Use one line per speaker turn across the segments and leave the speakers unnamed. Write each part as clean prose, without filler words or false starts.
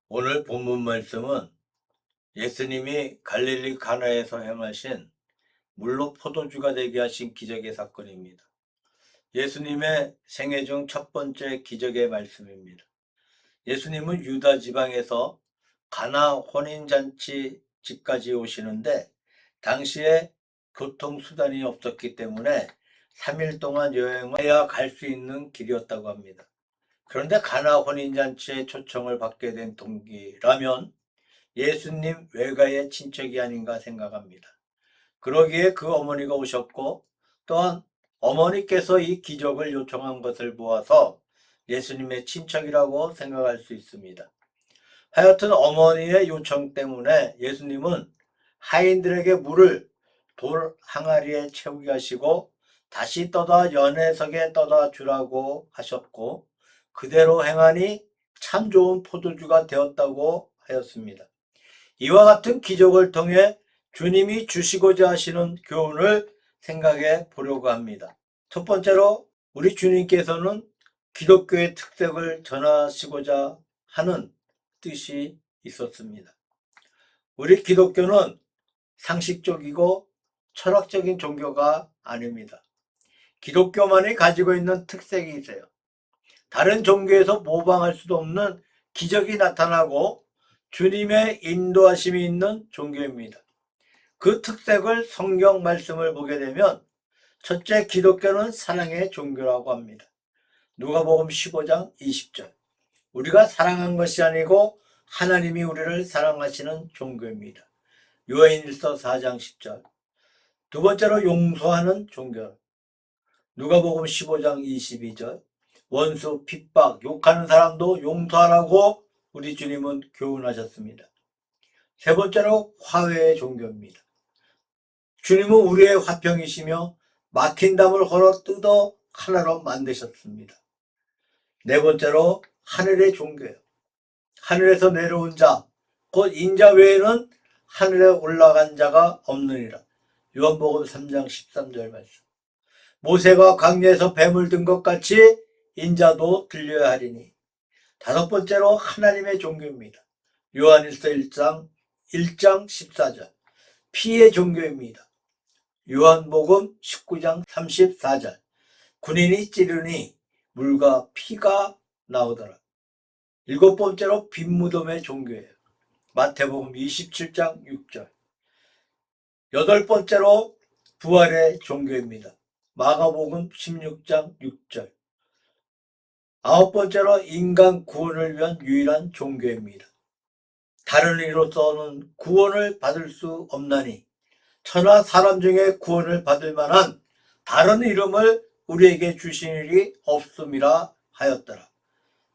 오늘 본문 말씀은 예수님이 갈릴리 가나에서 행하신 물로 포도주가 되게 하신 기적의 사건입니다. 예수님의 생애 중 첫 번째 기적의 말씀입니다. 예수님은 유다 지방에서 가나 혼인잔치 집까지 오시는데 당시에 교통수단이 없었기 때문에 3일 동안 여행을 해야 갈 수 있는 길이었다고 합니다. 그런데 가나 혼인잔치에 초청을 받게 된 동기라면 예수님 외가의 친척이 아닌가 생각합니다. 그러기에 그 어머니가 오셨고 또한 어머니께서 이 기적을 요청한 것을 보아서 예수님의 친척이라고 생각할 수 있습니다. 하여튼 어머니의 요청 때문에 예수님은 하인들에게 물을 돌 항아리에 채우게 하시고 다시 떠다 연회석에 떠다 주라고 하셨고 그대로 행하니 참 좋은 포도주가 되었다고 하였습니다. 이와 같은 기적을 통해 주님이 주시고자 하시는 교훈을 생각해 보려고 합니다. 첫 번째로 우리 주님께서는 기독교의 특색을 전하시고자 하는 뜻이 있었습니다. 우리 기독교는 상식적이고 철학적인 종교가 아닙니다. 기독교만이 가지고 있는 특색이 있어요. 다른 종교에서 모방할 수도 없는 기적이 나타나고 주님의 인도하심이 있는 종교입니다. 그 특색을 성경 말씀을 보게 되면 첫째, 기독교는 사랑의 종교라고 합니다. 누가복음 15장 20절. 우리가 사랑한 것이 아니고 하나님이 우리를 사랑하시는 종교입니다. 요한일서 4장 10절. 두 번째로 용서하는 종교. 누가복음 15장 22절. 원수, 핍박, 욕하는 사람도 용서하라고 우리 주님은 교훈하셨습니다. 세 번째로 화해의 종교입니다. 주님은 우리의 화평이시며 막힌 담을 걸어 뜯어 하나로 만드셨습니다. 네 번째로 하늘의 종교예요. 하늘에서 내려온 자, 곧 인자 외에는 하늘에 올라간 자가 없느니라. 요한복음 3장 13절 말씀. 모세가 광야에서 뱀을 든 것 같이 인자도 들려야 하리니. 다섯 번째로 하나님의 종교입니다. 요한일서 1장 14절. 피의 종교입니다. 요한복음 19장 34절. 군인이 찌르니 물과 피가 나오더라. 일곱 번째로 빈무덤의 종교예요. 마태복음 27장 6절. 여덟 번째로 부활의 종교입니다. 마가복음 16장 6절. 아홉 번째로 인간 구원을 위한 유일한 종교입니다. 다른 이로서는 구원을 받을 수 없나니 천하 사람 중에 구원을 받을 만한 다른 이름을 우리에게 주신 일이 없음이라 하였더라.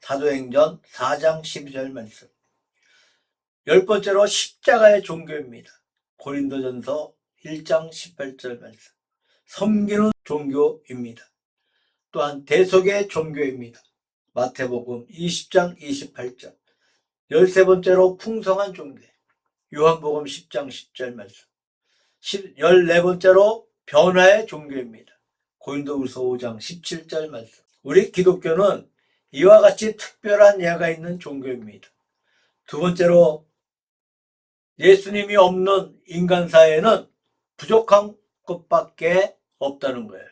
사도행전 4장 12절 말씀. 열 번째로 십자가의 종교입니다. 고린도전서 1장 18절 말씀. 섬기는 종교입니다. 또한 대속의 종교입니다. 마태복음 20장 28절. 열세 번째로 풍성한 종교. 요한복음 10장 10절 말씀. 14번째로 변화의 종교입니다. 고린도후서 5장 17절 말씀. 우리 기독교는 이와 같이 특별한 예가 있는 종교입니다. 두 번째로 예수님이 없는 인간사회는 부족한 것밖에 없다는 거예요.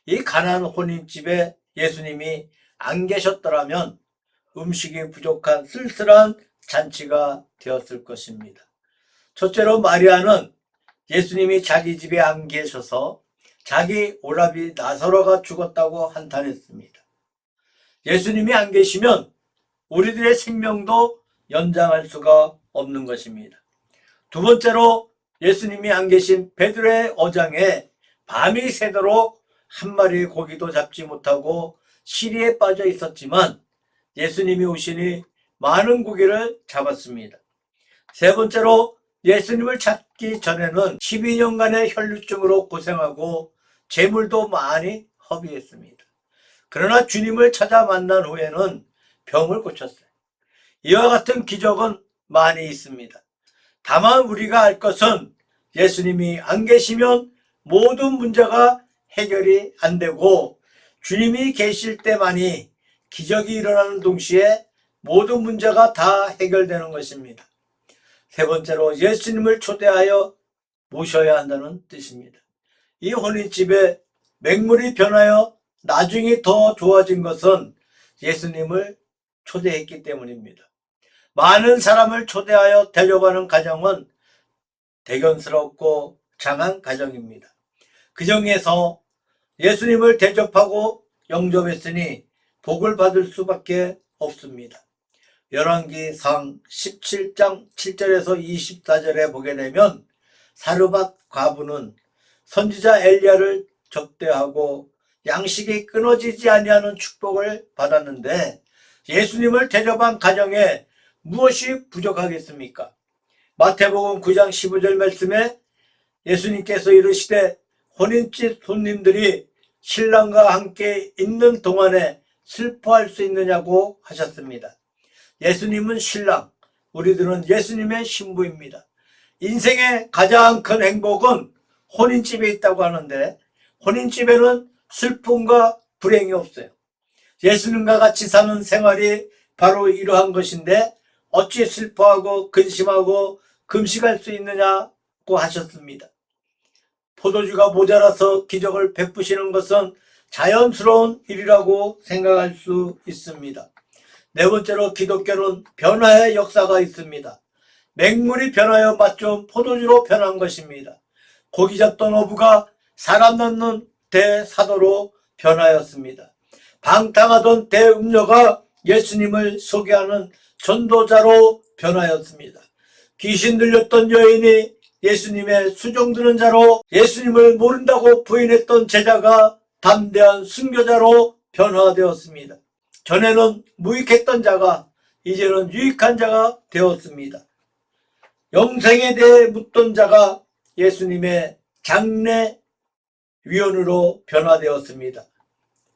이 가나안 혼인집에 예수님이 안 계셨더라면 음식이 부족한 쓸쓸한 잔치가 되었을 것입니다. 첫째로 마리아는 예수님이 자기 집에 안 계셔서 자기 오라비 나사로가 죽었다고 한탄했습니다. 예수님이 안 계시면 우리들의 생명도 연장할 수가 없는 것입니다. 두 번째로 예수님이 안 계신 베드로의 어장에 밤이 새도록 한 마리의 고기도 잡지 못하고 시리에 빠져 있었지만 예수님이 오시니 많은 고기를 잡았습니다. 세 번째로 예수님을 찾기 전에는 12년간의 혈루증으로 고생하고 재물도 많이 허비했습니다. 그러나 주님을 찾아 만난 후에는 병을 고쳤어요. 이와 같은 기적은 많이 있습니다. 다만 우리가 알 것은 예수님이 안 계시면 모든 문제가 해결이 안 되고 주님이 계실 때만이 기적이 일어나는 동시에 모든 문제가 다 해결되는 것입니다. 세 번째로 예수님을 초대하여 모셔야 한다는 뜻입니다. 이 혼인집에 맹물이 변하여 나중에 더 좋아진 것은 예수님을 초대했기 때문입니다. 많은 사람을 초대하여 대접하는 가정은 대견스럽고 장한 가정입니다. 그 중에서 예수님을 대접하고 영접했으니 복을 받을 수밖에 없습니다. 열왕기상 17장 7절에서 24절에 보게 되면 사르밧 과부는 선지자 엘리야를 접대하고 양식이 끊어지지 아니하는 축복을 받았는데 예수님을 대접한 가정에 무엇이 부족하겠습니까? 마태복음 9장 15절 말씀에 예수님께서 이르시되 혼인집 손님들이 신랑과 함께 있는 동안에 슬퍼할 수 있느냐고 하셨습니다. 예수님은 신랑, 우리들은 예수님의 신부입니다. 인생의 가장 큰 행복은 혼인집에 있다고 하는데 혼인집에는 슬픔과 불행이 없어요. 예수님과 같이 사는 생활이 바로 이러한 것인데 어찌 슬퍼하고 근심하고 금식할 수 있느냐고 하셨습니다. 포도주가 모자라서 기적을 베푸시는 것은 자연스러운 일이라고 생각할 수 있습니다. 네 번째로 기독교는 변화의 역사가 있습니다. 맹물이 변하여 맛 좋은 포도주로 변한 것입니다. 고기 잡던 어부가 사람 낳는 대사도로 변하였습니다. 방탕하던 대음녀가 예수님을 소개하는 전도자로 변하였습니다. 귀신 들렸던 여인이 예수님의 수종드는 자로, 예수님을 모른다고 부인했던 제자가 담대한 순교자로 변화되었습니다. 전에는 무익했던 자가 이제는 유익한 자가 되었습니다. 영생에 대해 묻던 자가 예수님의 장례 위원으로 변화되었습니다.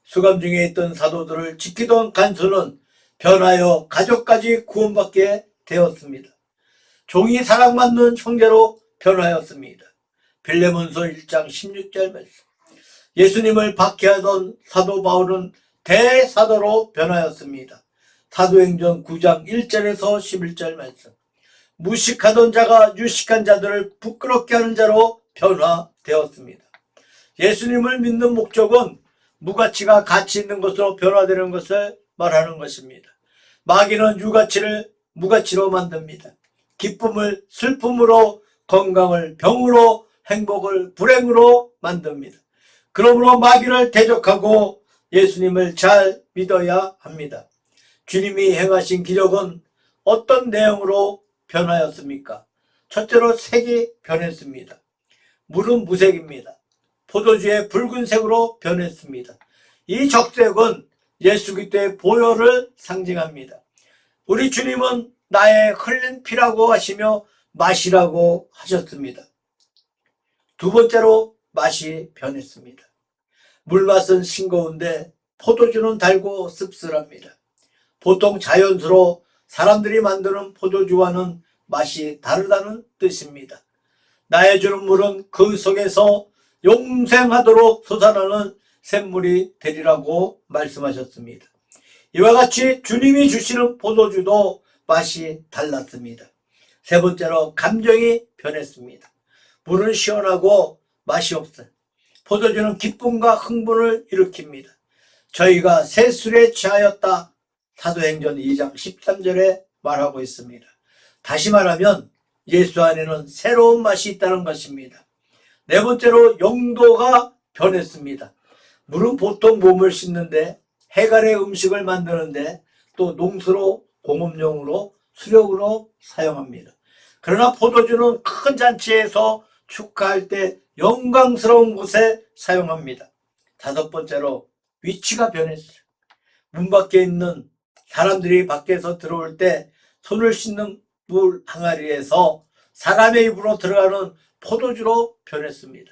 수감 중에 있던 사도들을 지키던 간수는 변하여 가족까지 구원받게 되었습니다. 종이 사랑받는 형제로 변하였습니다. 빌레몬서 1장 16절 말씀. 예수님을 박해하던 사도 바울은 대사도로 변하였습니다. 사도행전 9장 1절에서 11절 말씀. 무식하던 자가 유식한 자들을 부끄럽게 하는 자로 변화되었습니다. 예수님을 믿는 목적은 무가치가 가치 있는 것으로 변화되는 것을 말하는 것입니다. 마귀는 유가치를 무가치로 만듭니다. 기쁨을 슬픔으로, 건강을 병으로, 행복을 불행으로 만듭니다. 그러므로 마귀를 대적하고 예수님을 잘 믿어야 합니다. 주님이 행하신 기적은 어떤 내용으로 변하였습니까? 첫째로 색이 변했습니다. 물은 무색입니다. 포도주의 붉은색으로 변했습니다. 이 적색은 예수 그리스도의 보혈을 상징합니다. 우리 주님은 나의 흘린 피라고 하시며 마시라고 하셨습니다. 두 번째로 맛이 변했습니다. 물맛은 싱거운데 포도주는 달고 씁쓸합니다. 보통 자연수로 사람들이 만드는 포도주와는 맛이 다르다는 뜻입니다. 나의 주는 물은 그 속에서 용생하도록 솟아나는 샘물이 되리라고 말씀하셨습니다. 이와 같이 주님이 주시는 포도주도 맛이 달랐습니다. 세 번째로 감정이 변했습니다. 물은 시원하고 맛이 없어요. 포도주는 기쁨과 흥분을 일으킵니다. 저희가 새 술에 취하였다. 사도행전 2장 13절에 말하고 있습니다. 다시 말하면 예수 안에는 새로운 맛이 있다는 것입니다. 네 번째로 용도가 변했습니다. 물은 보통 몸을 씻는데, 해갈의 음식을 만드는데, 또 농수로, 공업용으로, 수력으로 사용합니다. 그러나 포도주는 큰 잔치에서 축하할 때 영광스러운 곳에 사용합니다. 다섯 번째로 위치가 변했어요. 문 밖에 있는 사람들이 밖에서 들어올 때 손을 씻는 물 항아리에서 사람의 입으로 들어가는 포도주로 변했습니다.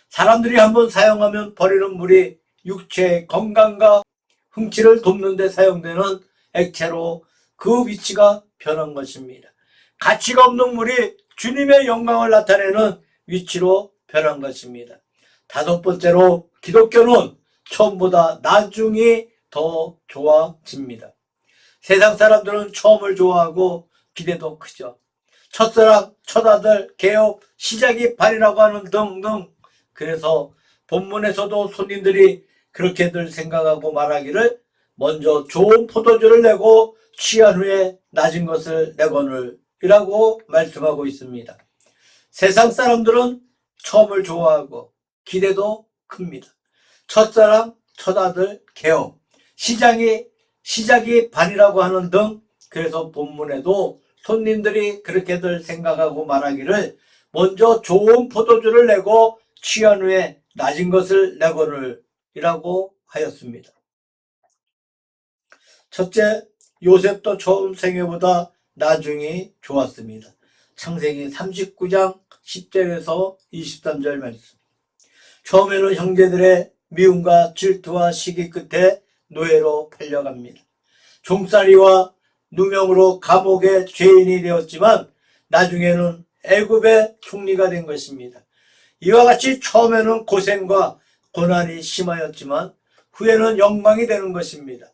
사람들이 한번 사용하면 버리는 물이 육체의 건강과 흥취를 돕는 데 사용되는 액체로 그 위치가 변한 것입니다. 가치가 없는 물이 주님의 영광을 나타내는 위치로 변한 것입니다. 다섯 번째로 기독교는 처음보다 나중이 더 좋아집니다. 세상 사람들은 처음을 좋아하고 기대도 크죠. 첫사랑, 첫아들, 개업, 시작이 발이라고 하는 등등. 그래서 본문에서도 손님들이 그렇게들 생각하고 말하기를 먼저 좋은 포도주를 내고 취한 후에 낮은 것을 내거늘 이라고 말씀하고 있습니다. 세상 사람들은 처음을 좋아하고 기대도 큽니다. 첫사랑, 첫아들, 개업, 시작이 반이라고 하는 등. 그래서 본문에도 손님들이 그렇게들 생각하고 말하기를 먼저 좋은 포도주를 내고 취한 후에 낮은 것을 내거늘 이라고 하였습니다. 첫째, 요셉도 처음 생애보다 나중이 좋았습니다. 창세기 39장 10절에서 23절 말씀. 처음에는 형제들의 미움과 질투와 시기 끝에 노예로 팔려갑니다. 종살이와 누명으로 감옥의 죄인이 되었지만 나중에는 애굽의 총리가 된 것입니다. 이와 같이 처음에는 고생과 고난이 심하였지만 후에는 영광이 되는 것입니다.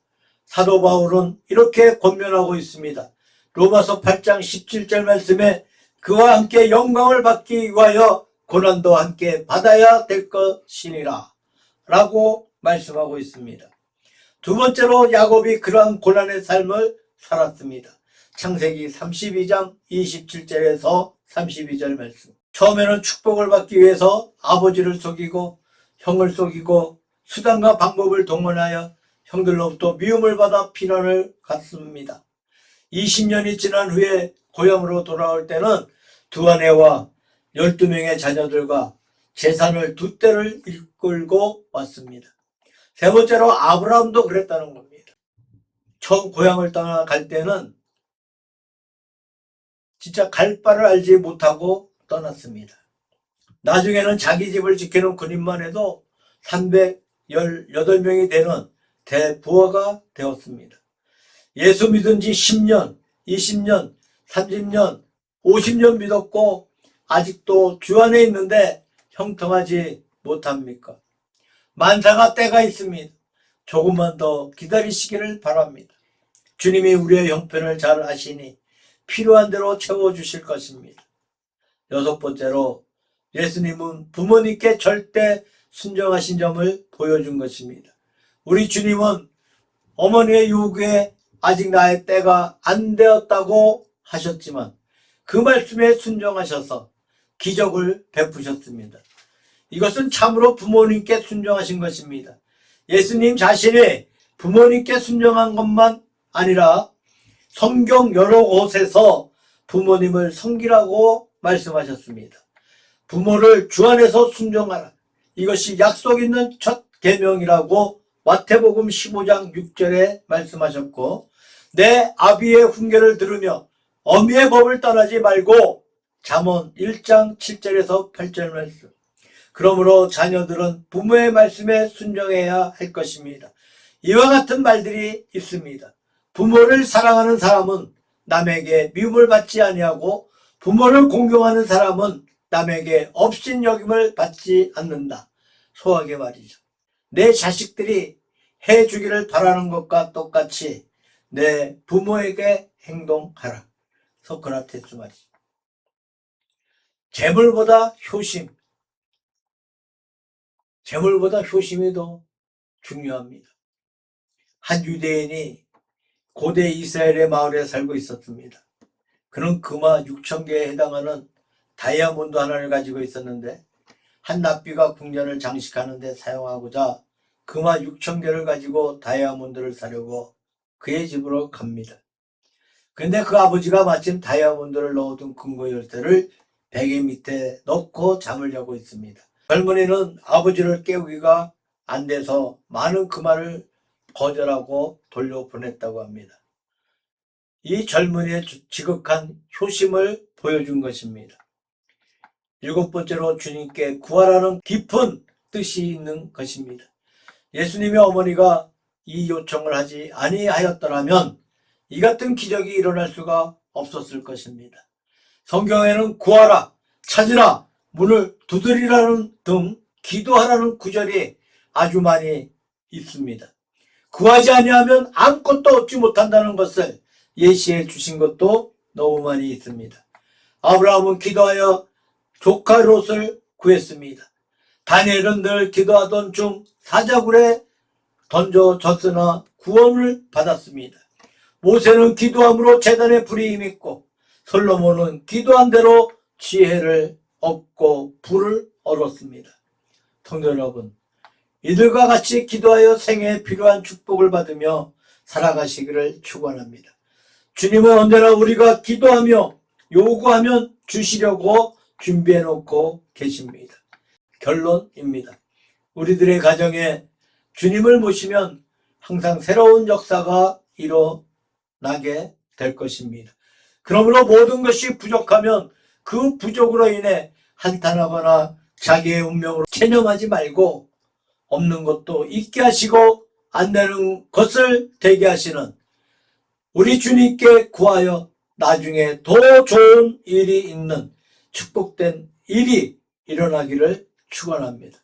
사도 바울은 이렇게 권면하고 있습니다. 로마서 8장 17절 말씀에 그와 함께 영광을 받기 위하여 고난도 함께 받아야 될 것이니라 라고 말씀하고 있습니다. 두 번째로 야곱이 그러한 고난의 삶을 살았습니다. 창세기 32장 27절에서 32절 말씀. 처음에는 축복을 받기 위해서 아버지를 속이고 형을 속이고 수단과 방법을 동원하여 형들로부터 미움을 받아 피난을 갔습니다. 20년이 지난 후에 고향으로 돌아올 때는 두 아내와 12명의 자녀들과 재산을 두 떼를 이끌고 왔습니다. 세 번째로 아브라함도 그랬다는 겁니다. 처음 고향을 떠나갈 때는 진짜 갈 바를 알지 못하고 떠났습니다. 나중에는 자기 집을 지키는 군인만 해도 318명이 되는 대부하가 되었습니다. 예수 믿은 지 10년, 20년, 30년, 50년 믿었고 아직도 주 안에 있는데 형통하지 못합니까? 만사가 때가 있습니다. 조금만 더 기다리시기를 바랍니다. 주님이 우리의 형편을 잘 아시니 필요한 대로 채워주실 것입니다. 여섯 번째로 예수님은 부모님께 절대 순종하신 점을 보여준 것입니다. 우리 주님은 어머니의 요구에 아직 나의 때가 안 되었다고 하셨지만 그 말씀에 순종하셔서 기적을 베푸셨습니다. 이것은 참으로 부모님께 순종하신 것입니다. 예수님 자신이 부모님께 순종한 것만 아니라 성경 여러 곳에서 부모님을 섬기라고 말씀하셨습니다. 부모를 주 안에서 순종하라. 이것이 약속 있는 첫 계명이라고 마태복음 15장 6절에 말씀하셨고 내 아비의 훈계를 들으며 어미의 법을 떠나지 말고 잠언 1장 7절에서 8절 말씀. 그러므로 자녀들은 부모의 말씀에 순종해야 할 것입니다. 이와 같은 말들이 있습니다. 부모를 사랑하는 사람은 남에게 미움을 받지 아니하고 부모를 공경하는 사람은 남에게 업신여김을 받지 않는다. 소하게 말이죠. 내 자식들이 해주기를 바라는 것과 똑같이 내 부모에게 행동하라. 소크라테스 말이죠. 재물보다 효심이 더 중요합니다. 한 유대인이 고대 이스라엘의 마을에 살고 있었습니다. 그는 금화 6,000개에 해당하는 다이아몬드 하나를 가지고 있었는데 한 납비가 궁전을 장식하는 데 사용하고자 금화 6,000개를 가지고 다이아몬드를 사려고 그의 집으로 갑니다. 근데 그 아버지가 마침 다이아몬드를 넣어둔 금고 열쇠를 베개 밑에 넣고 잠을 자고 있습니다. 젊은이는 아버지를 깨우기가 안 돼서 많은 금화를 거절하고 돌려보냈다고 합니다. 이 젊은이의 지극한 효심을 보여준 것입니다. 일곱 번째로 주님께 구하라는 깊은 뜻이 있는 것입니다. 예수님의 어머니가 이 요청을 하지 아니하였더라면 이 같은 기적이 일어날 수가 없었을 것입니다. 성경에는 구하라, 찾으라, 문을 두드리라는 등 기도하라는 구절이 아주 많이 있습니다. 구하지 아니하면 아무것도 얻지 못한다는 것을 예시해 주신 것도 너무 많이 있습니다. 아브라함은 기도하여 조카 롯을 구했습니다. 다니엘은 늘 기도하던 중 사자굴에 던져졌으나 구원을 받았습니다. 모세는 기도함으로 제단에 불이 임했고 솔로몬은 기도한 대로 지혜를 얻고 불을 얻었습니다. 성도 여러분, 이들과 같이 기도하여 생애에 필요한 축복을 받으며 살아가시기를 축원합니다. 주님은 언제나 우리가 기도하며 요구하면 주시려고 준비해 놓고 계십니다. 결론입니다. 우리들의 가정에 주님을 모시면 항상 새로운 역사가 일어나게 될 것입니다. 그러므로 모든 것이 부족하면 그 부족으로 인해 한탄하거나 자기의 운명으로 체념하지 말고 없는 것도 있게 하시고 안 되는 것을 되게 하시는 우리 주님께 구하여 나중에 더 좋은 일이 있는 축복된 일이 일어나기를 축원합니다.